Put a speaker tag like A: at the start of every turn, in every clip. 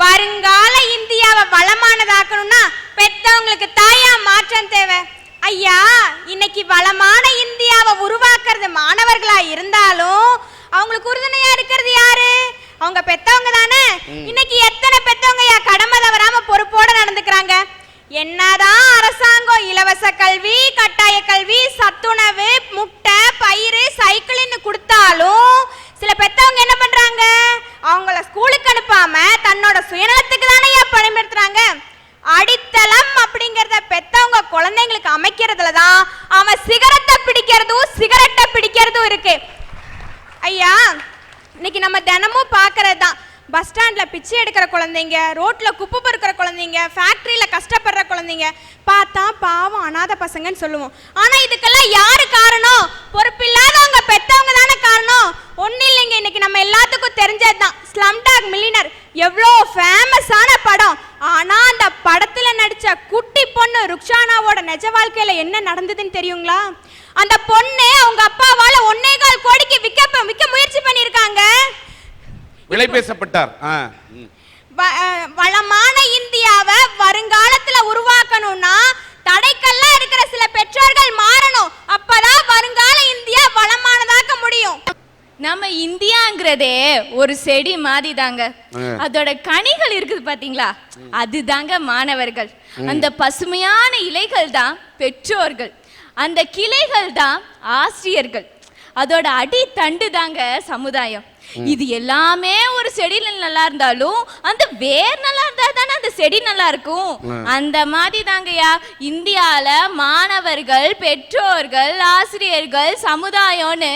A: வருங்கால இந்தியாவை வளமானதாக்கணும்னா பெத்தவங்களுக்கு தாயா மாற்றம் தேவை. ஐயா, இன்னைக்கு வளமான இந்தியாவை உருவாக்குறது மாணவர்களா இருந்தாலும் அவங்களுக்கு உறுதுணையா இருக்கிறது யாரு? அவங்க பெத்தவங்க தானே. இன்னைக்கு எத்தனை பெத்தவங்க கடமை தவறாம பொறுப்போட நடந்துக்கிறாங்க. என்னதான் அரசாங்கம் இலவச கல்வி, கட்டாய கல்வி, சத்துணவு, முட்டை, பயிறு, சைக்கிள்னு கொடுத்தாலும் சில பெத்தவங்க என்ன பண்றாங்க? அவங்கள ஸ்கூலுக்கு அனுப்பாம தன்னோட சுயநலத்துக்கு தானே பயன்படுத்துறாங்க. அடித்தளம் அப்படிங்கறத பெத்தவங்க குழந்தைங்களுக்கு அமைக்கிறதுலதான் அவன் சிகரெட்டை பிடிக்கிறதும் இருக்கு. ஐயா, இன்னைக்கு நம்ம தினமும் பாக்குறதுதான் பஸ் ஸ்டாண்ட்ல பிச்சை எடுக்கிற குழந்தைங்க, ரோட்ல குப்பை பொறுக்கிற குழந்தைங்க, ஃபேக்டரியில கஷ்டப்படுற குழந்தைங்க பார்த்தா பாவம் அனாதை பசங்கன்னு சொல்லுவோம். ஆனா இதுக்கெல்லாம் யாரு காரணம்? பொறுப்பில்லாதவங்க பெத்தவங்க தானே காரணம். ஒன்னும் இல்லைங்க, இன்னைக்கு நம்ம எல்லாத்துக்கும் தெரிஞ்சதுதான் ஸ்லம்டாக் மில்லியனர். எவ்வளோ ஃபேமஸான படம். ஆனா அந்த படத்துல நடிச்ச குட்டி பொண்ணு ருக்ஷானாவோட நிஜ வாழ்க்கையில என்ன நடந்ததுன்னு தெரியுங்களா? அந்த பொண்ணு அவங்க அப்பாவால 1.25 கோடிக்கு விற்க முயற்சி பண்ணிருக்காங்க.
B: விலை பேசப்பட்டார்.
A: வளமான இந்தியாவை வருங்காலத்துல உருவாக்கணும்னா தடைக்கல்லா இருக்கிற சில பெற்றோர்கள் மாறணும். அப்பதான் வருங்கால இந்தியா வளமானதாக்க முடியும்.
C: நம்ம இந்தியாங்கிறதே ஒரு செடி மாதிரி தாங்க. அதோட கனிகள் இருக்குது பாத்தீங்களா, அதுதாங்க மாணவர்கள். அந்த பசுமையான இலைகள் தான் பெற்றோர்கள், அந்த கிளைகள் தான் ஆசிரியர்கள், அதோட அடி தண்டு தாங்க சமுதாயம். இது எல்லாமே ஒரு செடியில நல்லா இருந்தாலும் அந்த வேர் நல்லா இருந்தா தானே அந்த செடி நல்லா இருக்கும். அந்த மாதிரி தாங்கய்யா இந்தியால மாணவர்கள், பெற்றோர்கள், ஆசிரியர்கள், சமுதாயம்னு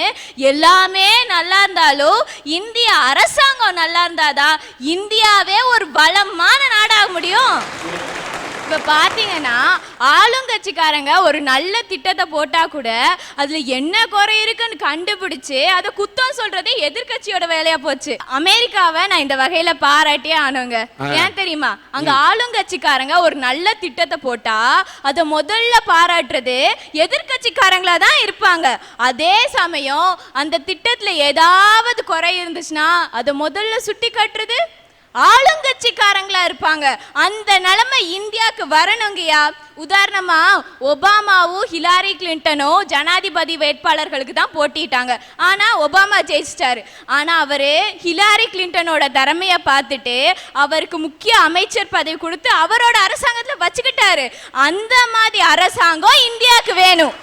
C: எல்லாமே நல்லா இருந்தாலும் இந்திய அரசாங்கம் நல்லா இருந்தாதான் இந்தியாவே ஒரு வளமான நாடாக முடியும். இப்ப பாத்தீங்கன்னா ஆளுங்கட்சிக்காரங்க ஒரு நல்ல திட்டத்தை போட்டா கூட அதுல என்ன குறை இருக்குன்னு கண்டுபிடிச்சு அதை குத்தம் சொல்றதே எதிர்கட்சியோட வேலையா போச்சு. அமெரிக்காவை நான் இந்த வகையில பாராட்டியே ஆனவங்க. ஏன் தெரியுமா? அங்க ஆளுங்கட்சிக்காரங்க ஒரு நல்ல திட்டத்தை போட்டா அதை முதல்ல பாராட்டுறது எதிர்கட்சிக்காரங்களா தான் இருப்பாங்க. அதே சமயம் அந்த திட்டத்துல ஏதாவது குறை இருந்துச்சுன்னா அதை முதல்ல சுட்டி காட்டுறது ஆளுங்கட்சிக்காரங்களா இருப்பாங்க. அந்த நிலைமை இந்தியாவுக்கு வரணுங்கய்யா. உதாரணமா ஒபாமாவும் ஹிலாரி கிளின்டனும் ஜனாதிபதி வேட்பாளர்களுக்கு தான் போட்டிட்டாங்க. ஆனா ஒபாமா ஜெயிச்சிட்டாரு. ஆனா அவரு ஹிலாரி கிளின்டனோட திறமைய பார்த்துட்டு அவருக்கு முக்கிய அமைச்சர் பதவி கொடுத்து அவரோட அரசாங்கத்துல வச்சுக்கிட்டாரு. அந்த மாதிரி அரசாங்கம் இந்தியாவுக்கு வேணும்.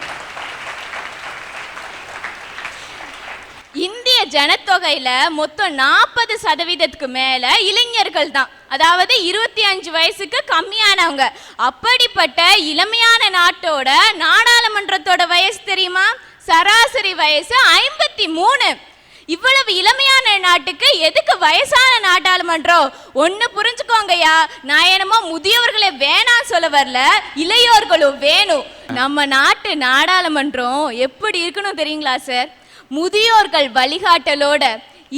C: இந்திய ஜனத்தொகையில மொத்தம் 40% மேல இளைஞர்கள் தான், அதாவது 25 வயசுக்கு கம்மியானவங்க. அப்படிப்பட்ட இளமையான நாட்டோட நாடாளுமன்றத்தோட வயசு தெரியுமா? சராசரி வயசு 53. இவ்வளவு இளமையான நாட்டுக்கு எதுக்கு வயசான நாடாளுமன்றம்? ஒண்ணு புரிஞ்சுக்கோங்கய்யா, நான் என்னமோ முதியவர்களை வேணாம் சொல்ல வரல, இளையோர்களும் வேணும். நம்ம நாட்டு நாடாளுமன்றம் எப்படி இருக்கணும் தெரியுங்களா சார்? முதியோர்கள் வழிகாட்டலோட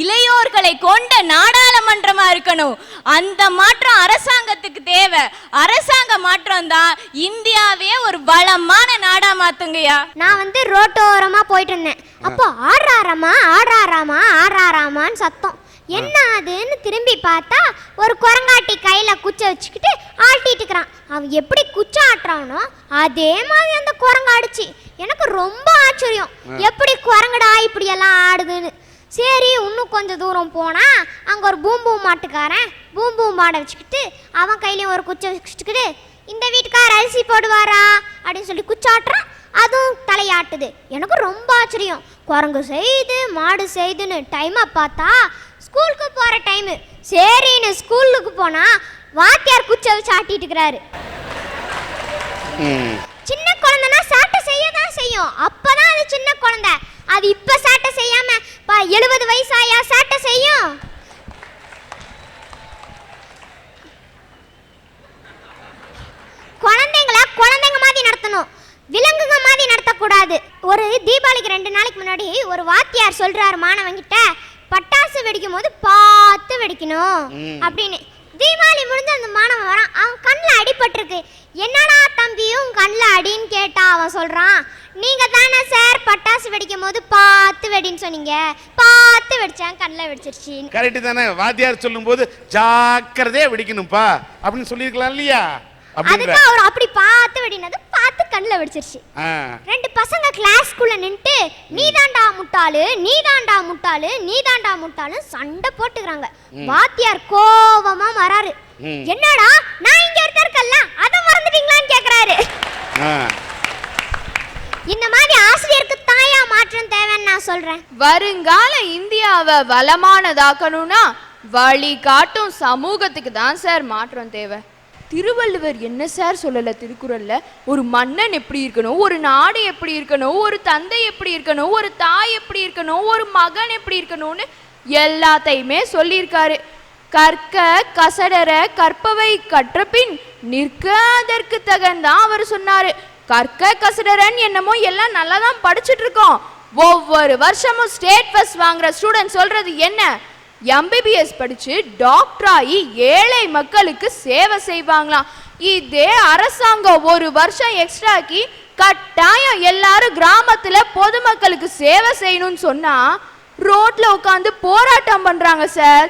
C: இளையோர்களை கொண்ட நாடாளுமன்றமா இருக்கணும். அந்த மாற்றம் அரசாங்கத்துக்கு தேவை. அரசாங்க மாற்றம் தான் இந்தியாவே ஒரு வளமான நாடா மாத்துங்கய்யா.
D: நான் ரோட்டோரமா போயிட்டு இருந்தேன். அப்போ ஆடுறாராமான்னு சத்தம். என்ன அதுன்னு திரும்பி பார்த்தா ஒரு குரங்காட்டி கையில குச்சை வச்சுக்கிட்டு ஆட்டிட்டு இருக்கிறான். அவன் எப்படி குச்சை ஆட்டுறானோ அதே மாதிரி அந்த குரங்கு ஆடுச்சு. எனக்கு ரொம்ப ஆச்சரியம், எப்படி குரங்கடா இப்படி எல்லாம் ஆடுதுன்னு. சரி, இன்னும் கொஞ்சம் தூரம் போனா அங்க ஒரு பூம்பூ மாட்டுக்காரன் பூம்பூ மாடை வச்சுக்கிட்டு அவன் கையிலையும் ஒரு குச்சை வச்சுக்கிட்டு இந்த வீட்டுக்கார அரிசி போடுவாரா அப்படின்னு சொல்லி குச்சாட்டுறான். அதுவும் தலையாட்டுது. எனக்கு ரொம்ப ஆச்சரியம். குரங்கு செய்து மாடு செய்துன்னு டைமை பார்த்தா ஸ்கூலுக்கு போற டைமு. சரின்னு ஸ்கூலுக்கு போனா வாத்தியார் குச்சை வச்சு ஆட்டிட்டு இருக்கிறாரு. சின்ன குழந்தைனா சாட்டை செய்யதான் செய்யும். அப்பதான் அது சின்ன குழந்தை. அது இப்ப சாட்டை செய்யாம 70 வயசாயா சாட்டை செய்யும்? குழந்தைங்களை குழந்தைங்க மாதிரி நடத்தணும், விலங்குங்க மாதிரி நடத்தக்கூடாது. ஒரு தீபாவளிக்கு 2 நாளைக்கு முன்னாடி ஒரு வாத்தியார் சொல்றாரு மாணவங்கிட்ட, பட்டாசு வெடிக்கும் போது பார்த்து வெடிக்கணும் அப்படின்னு. தீபாவளி முடிஞ்சு அந்த மாணவன் வரான், அவன் கண்ணில் அடிபட்டிருக்கு. என்னடா தம்பியும் கண்ணில் அடின்னு கேட்டா அவன் சொல்றான், நீங்க தானே சார் பட்டாசு வெடிக்கும் போது பார்த்து வெடின்னு சொன்னீங்க, பார்த்து வெடிச்சேன் கண்ணில் வெடிச்சிருச்சு.
B: கரெக்ட் தானே? வாத்தியார் சொல்லும் போது ஜாக்கிரதையா வெடிக்கணும்பா அப்படின்னு சொல்லியிருக்கலாம் இல்லையா?
D: அதுக்கு அவர் அப்படி பார்த்து வெடினது பார்த்து கண்ணில் வெடிச்சிருச்சு. ரெண்டு பசங்க கிளாஸ்க்குள்ள நின்று நீதாண்டா முட்டாளு நீதாண்டா முட்டாளு நீதாண்டா முட்டாளு சண்டை போட்டுக்கிறாங்க. வாத்தியார் கோவமா வராரு. என்னடா நான் இங்க இருக்கல அத மறந்துட்டீங்களான்னு கேக்குறாரு. இந்த மாதிரி ஆசிரியருக்கு தாயா மாற்றம் தேவைன்னு நான் சொல்றேன்.
C: வருங்கால இந்தியாவை வளமானதாக்கணும்னா வழி காட்டும் சமூகத்துக்கு தான் சார் மாற்றம் தேவை. திருவள்ளுவர் என்ன சார் சொல்லல திருக்குறள்ல? ஒரு மன்னன் எப்படி இருக்கணும், ஒரு நாடு எப்படி இருக்கணும், ஒரு தந்தை எப்படி இருக்கணும், ஒரு தாய் எப்படி இருக்கணும், ஒரு மகன் எப்படி இருக்கணும்னு எல்லாத்தையுமே சொல்லியிருக்காரு. கற்க கசடர கற்பவை கற்றபின் நிற்க அதற்கு தகந்தான் அவர் சொன்னாரு. கற்க கசடரன் என்னமோ எல்லாம் நல்லா தான் படிச்சுட்டு இருக்கோம். ஒவ்வொரு வருஷமும் ஸ்டேட் ஃபர்ஸ்ட் வாங்குற ஸ்டூடெண்ட் சொல்றது என்ன? எம்பிபிஎஸ் படிச்சு டாக்டர் ஆகி ஏழை மக்களுக்கு சேவை செய்வாங்களாம். இதே அரசாங்கம் ஒரு வருஷம் எக்ஸ்ட்ராக்கி கட்டாயம் எல்லாரும் கிராமத்துல பொதுமக்களுக்கு சேவை செய்யணும்னு சொன்னா ரோட்ல உட்காந்து போராட்டம் பண்றாங்க சார்.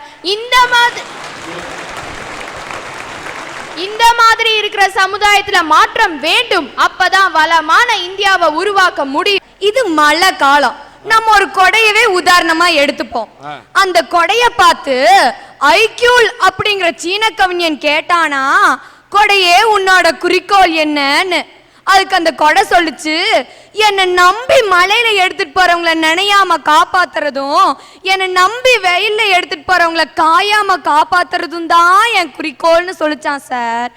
C: இந்த மாதிரி இருக்கிற சமுதாயத்துல மாற்றம் வேண்டும். அப்பதான் வளமான இந்தியாவை உருவாக்க முடியும்.
E: இது மழை காலம். நம்ம ஒரு கொடையவே உதாரணமா எடுத்துப்போம். அந்த கொடைய பார்த்து ஐக்யூல் அப்படிங்கிற சீன கவிஞன் கேட்டானா, கொடையே உன்னோட குறிக்கோள் என்னன்னு. அதுக்கு அந்த கொடை சொல்லுச்சு, என்னை நம்பி மலையில எடுத்துட்டு போறவங்கள நினையாம காப்பாத்துறதும் என்னை நம்பி வெயில்ல எடுத்துட்டு போறவங்கள காயாம காப்பாத்துறதும் தான் என் குறிக்கோள்னு சொல்லிச்சான் சார்.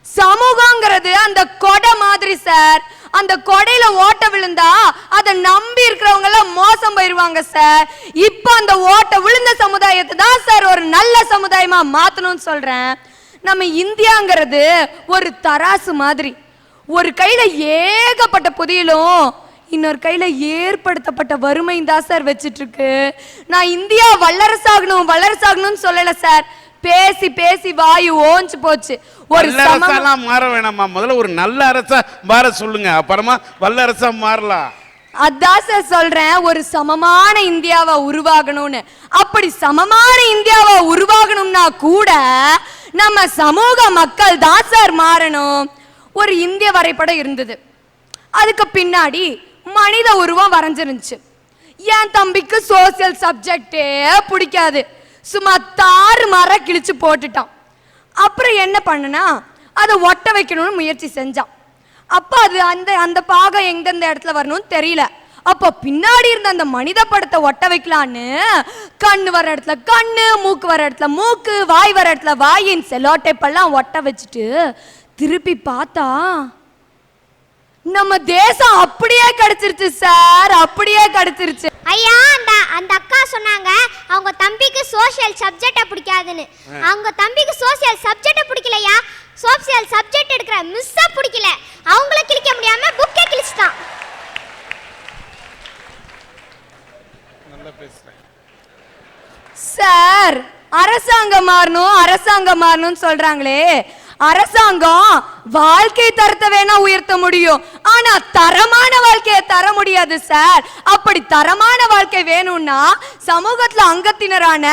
E: சமூகங்கிறது அந்த கொடை மாதிரி சார். அந்த கொடையில ஓட்ட விழுந்தா அதை நம்பி இருக்கிறவங்க எல்லாம் மோசம் போயிருவாங்க சார். இப்ப அந்த ஓட்ட விழுந்த சமுதாயத்தை தான் சார் ஒரு நல்ல சமுதாயமா மாத்தணும்னு சொல்றேன். நம்ம இந்தியாங்கிறது ஒரு தராசு மாதிரி. ஒரு கையில ஏகப்பட்ட புதியலும் இன்னொரு கையில ஏற்படுத்தப்பட்ட வறுமையும் தான் சார் வச்சிட்டு இருக்கு. நான் இந்தியா வல்லரசாகணும்னு சொல்லல சார். பேசி பேசி வாயு ஓஞ்சு போச்சு. ஒரு
B: அரசாலாம் மாற வேணாமா, முதல்ல ஒரு நல்ல அரசா மாற சொல்லுங்க, அப்புறமா வல்லரசா மாறலாம்.
E: அதான் சார் சொல்றேன், ஒரு சமமான இந்தியாவை உருவாகணும்னு. அப்படி சமமான இந்தியாவை உருவாகணும்னா கூட நம்ம சமூக மக்கள் தான் சார் மாறணும். ஒரு இந்திய வரைபடம் இருந்தது, அதுக்கு பின்னாடி மனித உருவம் வரைஞ்சிருந்துச்சு. என் தம்பிக்கு சோசியல் சப்ஜெக்டே பிடிக்காது, சும்மா தாறு மாற கிழிச்சு போட்டுட்டான். அப்புறம் என்ன பண்ணனா, அதை ஒட்ட வைக்கணும்னு முயற்சி செஞ்சான். அப்ப அது அந்த பாகம் எந்தெந்த இடத்துல வரணும்னு தெரியல. அப்ப பின்னாடி இருந்த அந்த மனித படத்தை ஒட்ட வைக்கலான்னு கண்ணு வர இடத்துல கண்ணு, மூக்கு வர இடத்துல மூக்கு, வாய் வர இடத்துல வாயின் செலோ டேப் எல்லாம் ஒட்ட வச்சுட்டு திருப்பி பார்த்தா நம்ம தேசம் அப்படியே கிடைச்சிருச்சு சார், அப்படியே கிடைச்சிருச்சு.
D: ஐயா, அந்த அக்கா சொன்னாங்க அவங்க தம்பிக்கு சோஷியல் சப்ஜெக்ட பிடிக்காதுன்னு. அவங்க தம்பிக்கு சோஷியல் சப்ஜெக்ட பிடிக்கலையா, சோஷியல் சப்ஜெக்ட் எடுக்கிற மிஸ்ஸா பிடிக்கல. அவங்கள கிழிக்க முடியாம புக்கே கிழிச்சிட்டான்.
B: நல்லா பேசுறேன்
E: சார். அரசாங்கம் மாறணும்னு சொல்றாங்களே, அரசாங்கம் வாழ்க்கை தரத்தை வேணா உயர்த்த முடியும், ஆனா தரமான வாழ்க்கையை தர முடியாது சார். அப்படி தரமான வாழ்க்கை வேணும்னா சமூகத்துல அங்கத்தினரான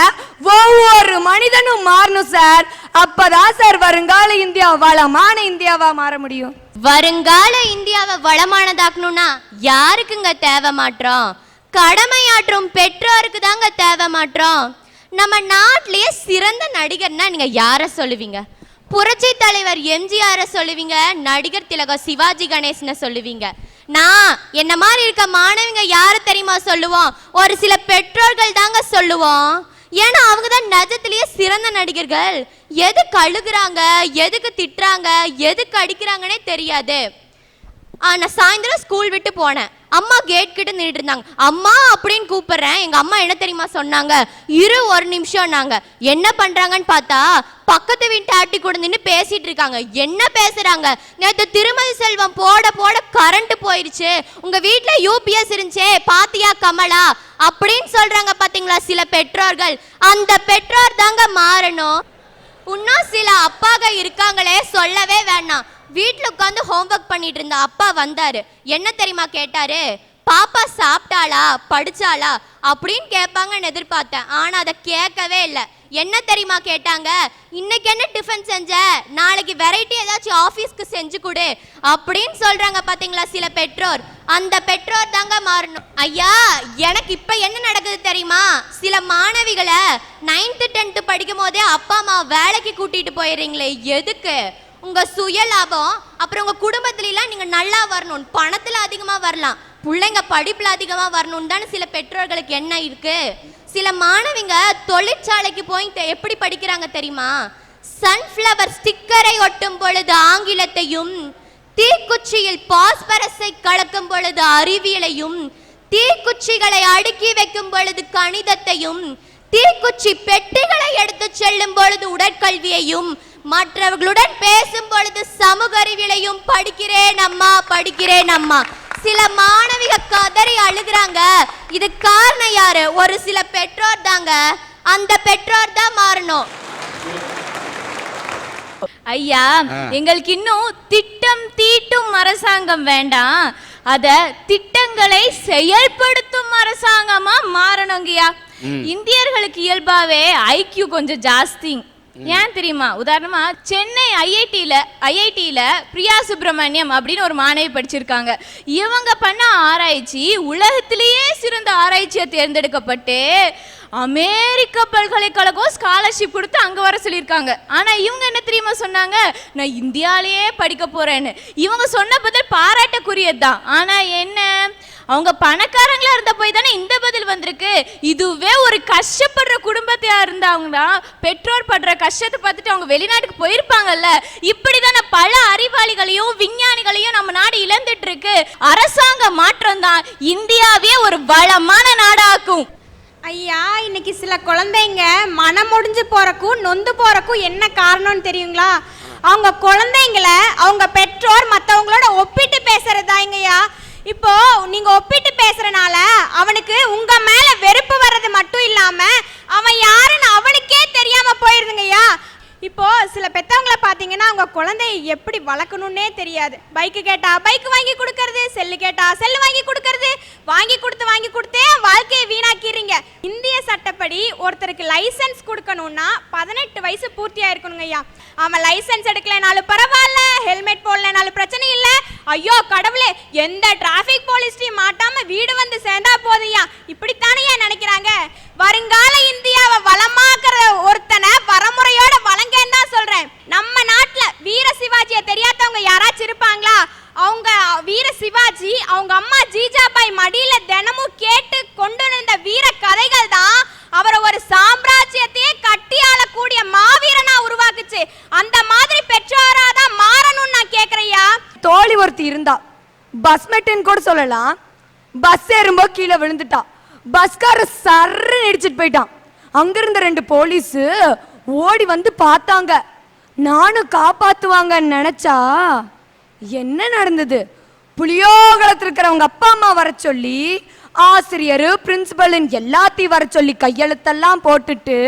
E: ஒவ்வொரு மனிதனும் மாறணும் சார். அப்பதான் சார் வருங்கால இந்தியா வளமான இந்தியாவா மாற முடியும்.
F: வருங்கால இந்தியாவை வளமானதாக்கணும்னா யாருக்குங்க தேவை மாற்றம்? கடமையாற்றும் பெற்றோருக்கு தாங்க தேவை மாற்றம். நம்ம நாட்டிலேயே சிறந்த நடிகர்னா நீங்க யார சொல்லுவீங்க? புரட்சி தலைவர் எம்ஜிஆரை சொல்லுவீங்க, நடிகர் திலகம் சிவாஜி கணேசனை சொல்லுவீங்க. நான் என்ன மாதிரி இருக்க மாணவிங்க யாரு தெரியுமா சொல்லுவோம்? ஒரு சில பெற்றோர்கள் தாங்க சொல்லுவோம். ஏன்னா அவங்க தான் நிஜத்திலேயே சிறந்த நடிகர்கள். எதுக்கு அழுகுறாங்க, எதுக்கு திட்டுறாங்க, எதுக்கு அடிக்கிறாங்கன்னே தெரியாது. நான் சாயந்தரம் ஸ்கூல் விட்டு போனேன், அம்மா கேட் கிட்ட நின்றுட்டு இருந்தாங்க. அம்மா அப்படின்னு கூப்பிடுறேன், எங்க அம்மா என்ன தெரியுமா சொன்னாங்க? இரு ஒரு நிமிஷம். நாங்க என்ன பண்றாங்கன்னு பார்த்தா பக்கத்து வீட்டு ஆட்டி கூட நின்று பேசிட்டு இருக்காங்க. என்ன பேசுறாங்க? நேற்று திருமதி செல்வம் போட போட கரண்ட் போயிடுச்சு, உங்க வீட்டுல யூபிஎஸ் இருந்துச்சே பாத்தியா கமலா அப்படின்னு சொல்றாங்க. பாத்தீங்களா சில பெற்றோர்கள்? அந்த பெற்றோர் தாங்க மாறணும். இன்னொரு இன்னும் சில அப்பாங்க இருக்காங்களே, சொல்லவே வேணாம். வீட்டுல உட்காந்து ஹோம்ஒர்க் பண்ணிட்டு இருந்த அப்பா வந்தாரு. என்ன தெரியுமா கேட்டாரு? பாப்பா சாப்பிட்டாளா, படிச்சாளா அப்படின்னு கேட்பாங்கன்னு எதிர்பார்த்தேன். ஆனா அதை கேட்கவே இல்லை. என்ன தெரியுமா கேட்டாங்க? இன்னைக்கு என்ன டிஃபன் செஞ்ச, நாளைக்கு வெரைட்டி ஏதாச்சும் ஆபீஸ்க்கு செஞ்சு கொடு அப்படின்னு சொல்றாங்க. பாத்தீங்களா சில பெற்றோர்? அந்த பெற்றோர் தாங்க மாறணும். ஐயா, எனக்கு இப்ப என்ன நடக்குது தெரியுமா? சில மாணவிகளை 9th 10th படிக்கும் போதே அப்பா அம்மா வேலைக்கு கூட்டிட்டு போயிடுறீங்களே, எதுக்கு? உங்க சுய லாபம், அப்புறம் உங்க குடும்பத்துல எல்லாம் நீங்க நல்லா வரணும், பணத்துல அதிகமா வரலாம், பிள்ளைங்க படிப்புல அதிகமா வரணும்னு தானே சில பெற்றோர்களுக்கு என்ன இருக்கு. சில மாணவிங்க தொழிற்சாலைக்கு போய் எப்படி படிக்கிறாங்க தெரியுமா? சன்ஃப்ளவர் ஸ்டிக்கரை ஒட்டும் பொழுது ஆங்கிலத்தையும், தீக்குச்சியில் பாஸ்பரஸை கலக்கும் பொழுது அறிவியலையும், தீக்குச்சிகளை அடுக்கி வைக்கும் பொழுது கணிதத்தையும், தீக்குச்சி பெட்டிகளை எடுத்து செல்லும் பொழுது உடற்கல்வியையும், மற்றவர்களுடன் பேசும் பொழுது சமூக அறிவியலையும் படிக்கிறேன் அம்மா, படிக்கிறேன் அம்மா. சில மாணவிக கதறி அழுகுறாங்க. இது காரணம் யாரு? ஒரு சில பெற்றோர் தாங்க. அந்த பெற்றோர் தான் மாறணும்.
C: ஐயா, எங்களுக்கு இன்னும் திட்டம் தீட்டும் அரசாங்கம் வேண்டாம், அத திட்டங்களை செயல்படுத்தும் அரசாங்கமா மாறணுங்கய்யா. இந்தியர்களுக்கு இயல்பாவே ஐக்கியூ கொஞ்சம் ஜாஸ்தி. ஏன் தெரியுமா? உதாரணமா சென்னை ஐஐடியில பிரியா சுப்பிரமணியம் அப்படின்னு ஒரு மாணவி படிச்சிருக்காங்க. இவங்க பண்ண ஆராய்ச்சி உலகத்திலேயே சிறந்த ஆராய்ச்சியை தேர்ந்தெடுக்கப்பட்டு அமெரிக்க பல்கலைக்கழகம் ஸ்காலர்ஷிப் கொடுத்து அங்க வர சொல்லியிருக்காங்க. ஆனா இவங்க என்ன தெரியுமா சொன்னாங்க? நான் இந்தியாலேயே படிக்க போறேன்னு. இவங்க சொன்ன பதில் பாராட்டக்குரியதுதான். ஆனா என்ன, அவங்க பணக்காரங்களா இருந்த போய் தானே இந்த பதில் வந்திருக்கு. இதுவே ஒரு கஷ்டப்படுற குடும்பத்தையா இருந்தாங்கன்னா பெற்றோர் படுற கஷ்டத்தை பார்த்துட்டு அவங்க வெளிநாட்டுக்கு போயிருப்பாங்கல்ல. இப்படிதானே பல அறிவாளிகளையும் விஞ்ஞானிகளையும் நம்ம நாடு இழந்துட்டு இருக்கு. அரசாங்க மாற்றம் தான் இந்தியாவே ஒரு வளமான நாடாக்கும்.
A: ஐயா, இன்னைக்கு சில குழந்தைங்க மனம் முடிஞ்சு போறக்கும் நொந்து போறக்கும் என்ன காரணம்னு தெரியுங்களா? அவங்க குழந்தைங்கள அவங்க பெற்றோர் மற்றவங்களோட ஒப்பிட்டு பேசுறதாங்கய்யா. இப்போ நீங்க ஒப்பிட்டு பேசுறனால அவனுக்கு உங்க மேல வெறுப்பு வர்றது மட்டும் இல்லாம அவன் யாருன்னு அவனுக்கே தெரியாம போயிருதுங்கய்யா. இப்போ சில பெத்தவங்களை பார்த்தீங்கன்னா அவங்க குழந்தைய எப்படி வளர்க்கணும்னே தெரியாது. பைக்கு கேட்டா பைக் வாங்கி கொடுக்கறது, செல்லு கேட்டா செல்லு வாங்கி கொடுக்கறது, வாங்கி கொடுத்தே வாழ்க்கையை வீணாக்கிறீங்க. இந்திய சட்டப்படி ஒருத்தருக்கு லைசன்ஸ் கொடுக்கணும்னா 18 வயசு பூர்த்தி ஆயிருக்கணுங்க ஐயா. அவன் லைசன்ஸ் எடுக்கலனாலும் பரவாயில்ல, ஹெல்மெட் போடலனாலும் பிரச்சனை இல்லை. ஐயோ கடவுளே, எந்த டிராஃபிக் போலீஸ்டையும் மாட்டாம வீடு வந்து சேர்ந்தா போதையா, இப்படித்தானே நினைக்கிறாங்க. வருங்கால இந்தியாவை வளமாக்குற ஒருத்தனை வரமுறையோட வழங்கன்னு தான் சொல்றேன். நம்ம நாட்டுல வீர சிவாஜியை தெரியாதவங்க யாராச்சும் இருப்பாங்களா? அவங்க வீர சிவாஜி அவங்க அம்மா ஜீஜாபாய் மடியில தினமும் கேட்டு கொண்டு வந்த வீர கதைகள் தான் அவரை ஒரு சாம்ராஜ்யத்தையே கட்டி ஆளக்கூடிய மாவீரனா உருவாக்குச்சு. அந்த மாதிரி பெற்றோரா தான் மாறணும்னு நான் கேக்குறையா.
E: தோழி ஒருத்தி இருந்தா, பஸ் மெட்டன் கூட சொல்லலாம். பஸ் ஏறும்போது கீழே விழுந்துட்டா. பஸ்கார சர்ன்னு இடிச்சிட்டு போயிட்டான். அங்கிருந்த 2 போலீஸ் ஓடி வந்து பார்த்தாங்க. நானும் காப்பாத்துவாங்கன்னு நினைச்சா என்ன நடந்தது? புளியோகலத்தில் இருக்கிறவங்க அப்பா அம்மா வர சொல்லி, ஆசிரியர் பிரின்சிபல் எல்லாத்தையும் வர சொல்லி கையெழுத்தெல்லாம் போட்டுட்டு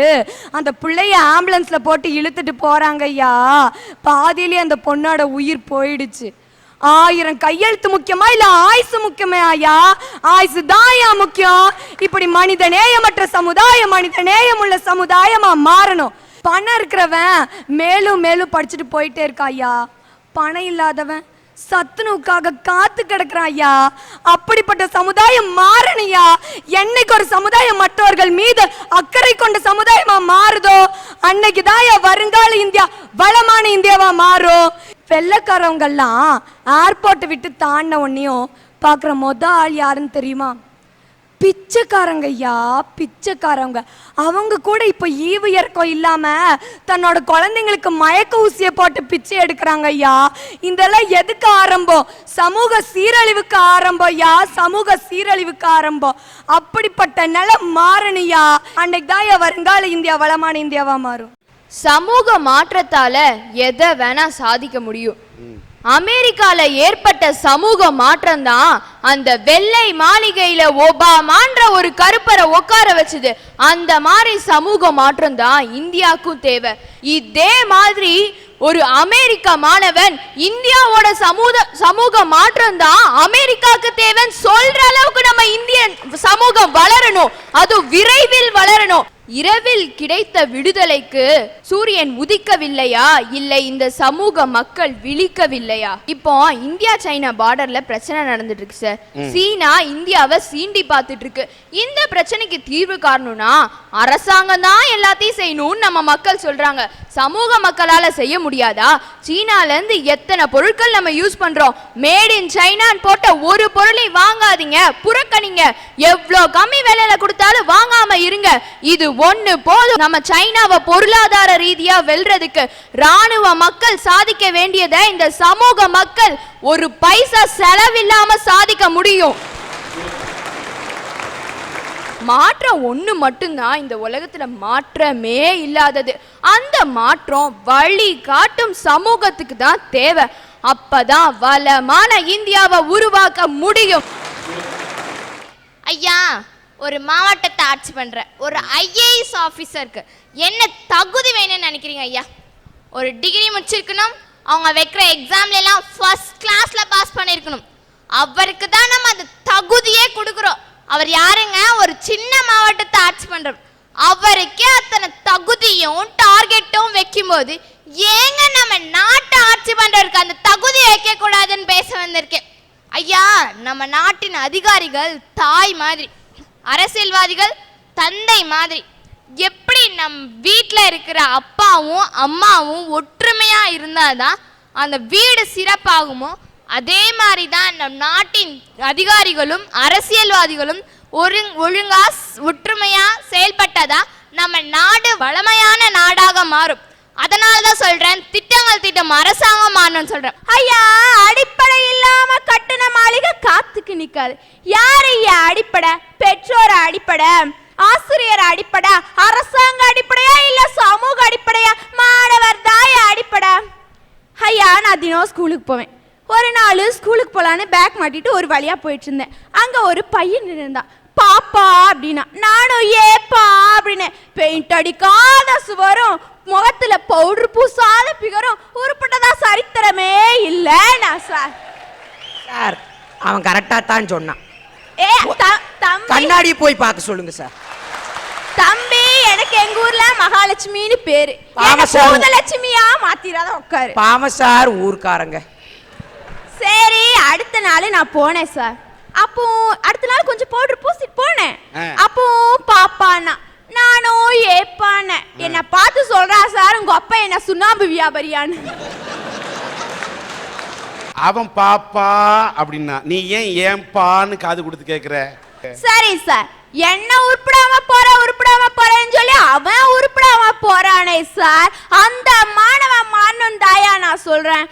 E: அந்த பிள்ளைய ஆம்புலன்ஸ்ல போட்டு இழுத்துட்டு போறாங்க ஐயா. பாதியிலே அந்த பொண்ணோட உயிர் போயிடுச்சு. 1000 கையெழுத்து முக்கியமா இல்ல ஆயுசு முக்கியமே ஐயா? ஆயுசு தான் முக்கியம். இப்படி மனித நேயமற்ற சமுதாயம் மனித நேயம் உள்ள சமுதாயமா மாறணும். பணம் இருக்கிறவன் மேலும் மேலும் படிச்சுட்டு போயிட்டே இருக்கா ஐயா. பணம் இல்லாதவன் சத்துணுக்காக காத்து கிடக்குறான் ஐயா. அப்படிப்பட்ட சமுதாயம் மாறணையா. என்னைக்கு ஒரு சமுதாயம் மற்றவர்கள் மீது அக்கறை கொண்ட சமுதாயமா மாறுதோ அன்னைக்குதான் வருங்கால இந்தியா வளமான இந்தியாவா மாறும். வெள்ளக்காரவங்கெல்லாம் ஏர்போர்ட்டை விட்டு தாண்டின உடனேயும் பார்க்குற ஆள் யாருன்னு தெரியுமா? பிச்சைக்காரங்க ஐயா, பிச்சைக்காரவங்க. அவங்க கூட இப்போ ஈவு இறக்கம் இல்லாம தன்னோட குழந்தைங்களுக்கு மயக்க ஊசியை போட்டு பிச்சை எடுக்கிறாங்க ஐயா. இதெல்லாம் எதுக்கு ஆரம்பம்? சமூக சீரழிவுக்கு ஆரம்பம் ஐயா, சமூக சீரழிவுக்கு ஆரம்பம். அப்படிப்பட்ட நிலை மாறணியா. அன்னைக்கு தான் வருங்கால இந்தியா வளமான இந்தியாவா மாறும்.
G: சமூக மாற்றத்தால எதை வேணா சாதிக்க முடியும்.
C: அமெரிக்கால ஏற்பட்ட சமூக மாற்றம் தான் அந்த வெள்ளை மாளிகையில ஒபாமான்ற ஒரு கருப்பரை உட்கார வச்சது. அந்த மாதிரி சமூக மாற்றம் தான் இந்தியாவுக்கும் தேவை. இதே மாதிரி ஒரு அமெரிக்க மாணவன் இந்தியாவோட சமூக மாற்றம் தான் அமெரிக்காவுக்கு தேவைன்னு சொல்ற அளவுக்கு நம்ம இந்திய சமூகம் வளரணும். அது விரைவில் வளரணும். இரவில் கிடைத்த விடுதலைக்கு சூரியன் உதிக்கவில்லையா, இல்லை இந்த சமூக மக்கள் விழிக்கவில்லையா? இப்போ இந்தியா சைனா பார்டர்ல பிரச்சனை நடந்துட்டு இருக்கு சார். சீனா இந்தியாவை சீண்டி பார்த்துட்டு இருக்கு. இந்த பிரச்சனைக்கு தீர்வு காரணம்னா அரசாங்கம் தான் எல்லாத்தையும் செய்யணும்னு நம்ம மக்கள் சொல்றாங்க. சமூக மக்களால செய்ய முடியாதா? சீனால இருந்து எத்தனை பொருட்கள் நம்ம யூஸ் பண்றோம். மேட் இன் சைனான்னு போட்ட ஒரு பொருளை வாங்காதீங்க, புறக்கணிங்க. எவ்வளோ கம்மி விலையில கொடுத்தாலும் வாங்காம இருங்க. இது ஒண்ணு போதும் நம்ம சைனாவை பொருளாதார ரீதியா வெல்றதுக்கு. ராணுவ மக்கள் சாதிக்க வேண்டியதை இந்த சமூக மக்கள் ஒரு பைசா செலவில்லாம சாதிக்க முடியும். மாற்றம் ஒண்ணு மட்டும்தான் இந்த உலகத்துல மாற்றமே இல்லாதது. அந்த மாற்றம் வழி காட்டும் சமூகத்துக்கு தான் தேவை. அப்பதான் வளமான இந்தியாவை உருவாக்க முடியும்.
F: ஐயா, ஒரு மாவட்டத்தை ஆட்சி பண்ற ஒரு IAS ஆஃபீஸருக்கு என்ன தகுதி வேணும்னு நினைக்கிறீங்க ஐயா? ஒரு டிகிரி முடிச்சிருக்கணும், அவங்க வைக்கிற எக்ஸாம்ல எல்லாம் ஃபர்ஸ்ட் கிளாஸ்ல பாஸ் பண்ணிருக்கணும். அவருக்கு தான் நம்ம அந்த தகுதியே கொடுக்குறோம். அவர் யாருங்க? ஒரு சின்ன மாவட்டத்தை ஆட்சி பண்றோம். அவருக்கே அத்தனை தகுதியும் டார்கெட்டும் வைக்கும் போது ஏங்க நம்ம நாட்டை ஆட்சி பண்றதுக்கு அந்த தகுதி வைக்க கூடாதுன்னு பேச வந்திருக்கேன். ஐயா, நம்ம நாட்டின் அதிகாரிகள் தாய் மாதிரி, அரசியல்வாதிகள் தந்தை மாதிரி. எப்படி நம் வீட்டில் இருக்கிற அப்பாவும் அம்மாவும் ஒற்றுமையா இருந்தாதான் அந்த வீடு சிறப்பாகுமோ, அதே மாதிரி தான் நம் நாட்டின் அதிகாரிகளும் அரசியல்வாதிகளும் ஒழுங்கா ஒற்றுமையா செயல்பட்டதா நம்ம நாடு வளமையான நாடாக மாறும். அதனால தான் சொல்றேன், திட்டம் அரசாங்கம் மாறணும்னு சொல்றேன்.
A: ஐயா, அடிப்படை இல்லாம கட்டுன மாளிகை காத்துக்கு நிக்காது. யார் ஐயா அடிப்படை? பெற்றோர் அடிப்படை, ஆசிரியர் அடிப்படை, அரசாங்க அடிப்படையா இல்ல சமூக அடிப்படையா? மாணவர் தாய அடிப்படை. ஐயா, நான் தினம் ஸ்கூலுக்கு போவேன். ஒரு நாள் ஸ்கூலுக்கு போலான்னு பேக் மாட்டிட்டு ஒரு வழியா போயிட்டு இருந்தேன். அங்க ஒரு பையன் இருந்தான். பாப்பா அப்படின்னா, நானும் ஏப்பா அப்படின்னு. பெயிண்ட் அடிக்காத சுவரும், முகத்துல பவுடர் பூசாத பிகரும், உருப்பட்டதா சரித்திரமே இல்லைண்ணா சார்.
G: சார், அவன் கரெக்டா தான் சொன்னான்.
A: தம்பி,
G: கண்ணாடி போய் பார்க்க சொல்லுங்க சார்.
A: தம்பி, எனக்கு எங்க ஊர்ல மகாலட்சுமின்னு பேரு. லட்சுமியா மாத்திராத உட்காரு.
G: பாம சார் ஊர்க்காரங்க.
A: சரி, அடுத்த நாள் நான் போனேன் சார். அப்போ அடுத்த நாள் கொஞ்சம் பவுடர் பூசிட்டு போனேன். அப்போ பாப்பானா, நானும் ஏப்பான. என்ன பார்த்து சொல்றா சார், உங்க அப்பா என்ன சுண்ணாம்பு வியாபாரியான்னு.
B: அவன் பாப்பா அப்படின்னா நீ ஏன் ஏன்பான்னு காது கொடுத்து கேக்குற?
A: சரி சார், என்ன உருப்படாம போறேன்னு சொல்லி அவன் உருப்படாம போறானே சார், அந்த மாணவன் மாறணும் தாயா நான் சொல்றேன்.